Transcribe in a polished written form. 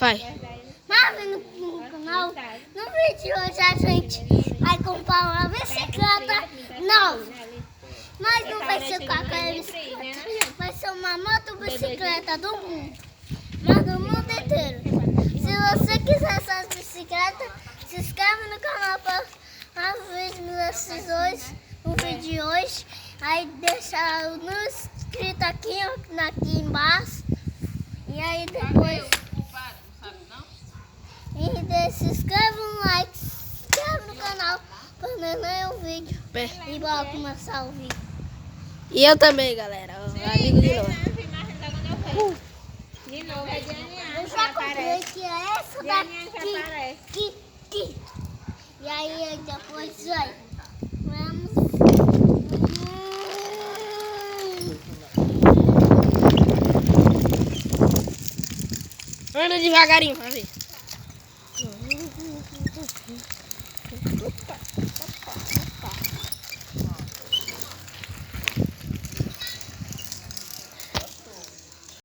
Vai. Mas no canal, no vídeo de hoje a gente vai comprar uma bicicleta nova. Mas não vai ser qualquer bicicleta, vai ser uma motobicicleta do mundo. Mas do mundo inteiro. Se você quiser essas bicicletas, se inscreve no canal para ver no vídeo de hoje. Aí deixa no inscrito aqui embaixo. E aí depois... E se inscreve no like, se inscreve no canal para não ver o vídeo. E bora começar o vídeo. E eu também, galera. Amigo de novo. De novo, a Dianinha Eu já comprei que é essa daqui. E aí depois vai. Vamos. Anda devagarinho pra ver.